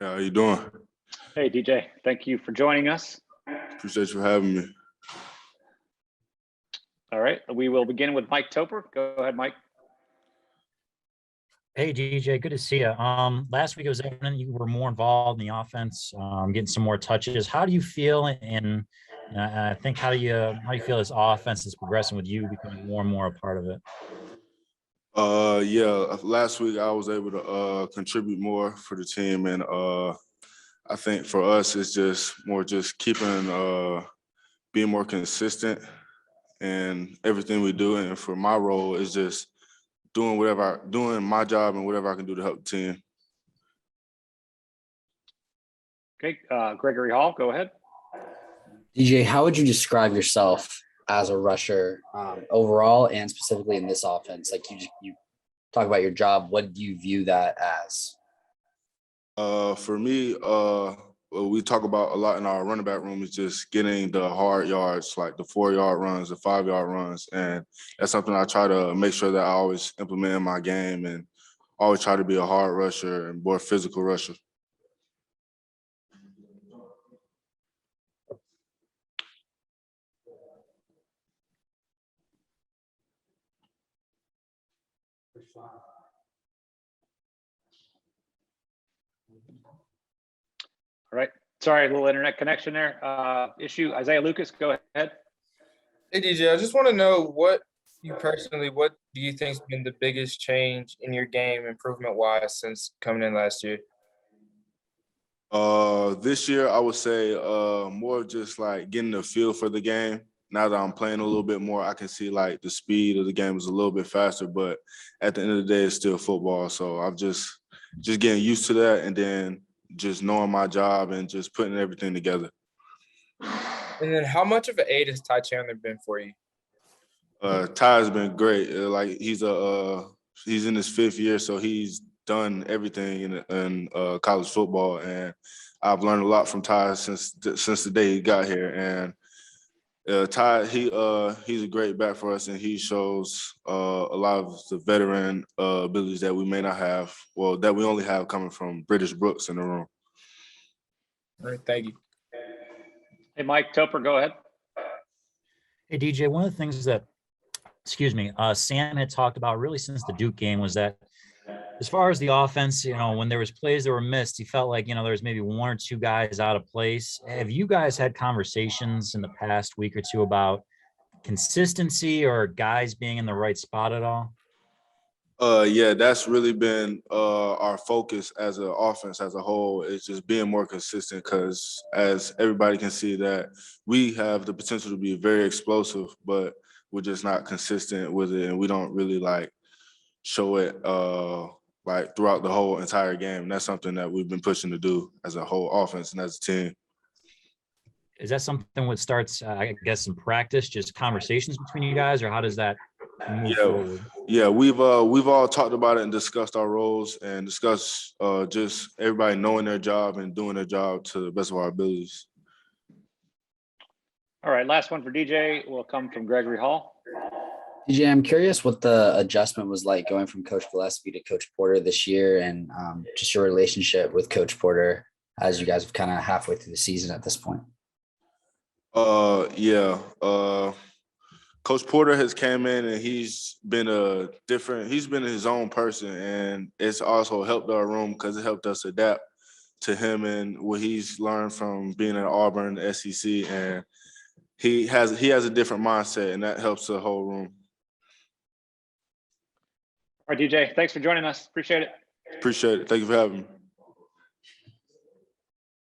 How you doing? Hey, DJ, thank you for joining us. Appreciate you for having me. All right, we will begin with Mike Topper. Go ahead, Mike. Hey, DJ, good to see you. Last week it was evident you were more involved in the offense, getting some more touches. How do you feel? And I think how do you feel this offense is progressing with you becoming more and more a part of it? Yeah, last week I was able to contribute more for the team, and I think for us it's just keeping being more consistent in everything we do. And for my role is just doing my job and whatever I can do to help the team. Okay, Gregory Hall, go ahead. DJ, how would you describe yourself as a rusher overall and specifically in this offense? Like you talk about your job, what do you view that as? For me, what we talk about a lot in our running back room is just getting the hard yards, like the 4-yard runs, the 5-yard runs. And that's something I try to make sure that I always implement in my game and always try to be a hard rusher and more physical rusher. All right, sorry, a little internet connection there. Issue. Isaiah Lucas, go ahead. Hey, DJ, I just want to know what do you think has been the biggest change in your game improvement-wise since coming in last year? This year, I would say more just like getting the feel for the game. Now that I'm playing a little bit more, I can see like the speed of the game is a little bit faster, but at the end of the day, it's still football. So I'm just getting used to that and then just knowing my job and just putting everything together. And then how much of an aid has Ty Chandler been for you? Ty has been great. Like he's in his 5th year, so he's done everything in college football, and I've learned a lot from Ty since the day he got here. And Ty, he's a great back for us, and he shows a lot of the veteran abilities that we may not have, well, that we only have coming from British Brooks in the room. All right, thank you. Hey, Mike Topper, go ahead. Hey, DJ, one of the things that, Sam had talked about really since the Duke game was that as far as the offense, when there was plays that were missed, he felt like, there was maybe 1 or 2 guys out of place. Have you guys had conversations in the past week or 2 about consistency or guys being in the right spot at all? Yeah, that's really been our focus as an offense as a whole, is just being more consistent, because as everybody can see that we have the potential to be very explosive, but we're just not consistent with it, and we don't really like show it like throughout the whole entire game. And that's something that we've been pushing to do as a whole offense and as a team. Is that something that starts, I guess, in practice, just conversations between you guys, or how does that move forward? Yeah, we've all talked about it and discussed our roles and discussed just everybody knowing their job and doing their job to the best of our abilities. All right, last one for DJ will come from Gregory Hall. DJ, I'm curious what the adjustment was like going from Coach Gillespie to Coach Porter this year, and just your relationship with Coach Porter as you guys have kind of halfway through the season at this point. Coach Porter has came in and he's been his own person, and it's also helped our room because it helped us adapt to him and what he's learned from being at Auburn, the SEC, and he has a different mindset, and that helps the whole room. All right, DJ, thanks for joining us. Appreciate it. Appreciate it. Thank you for having me.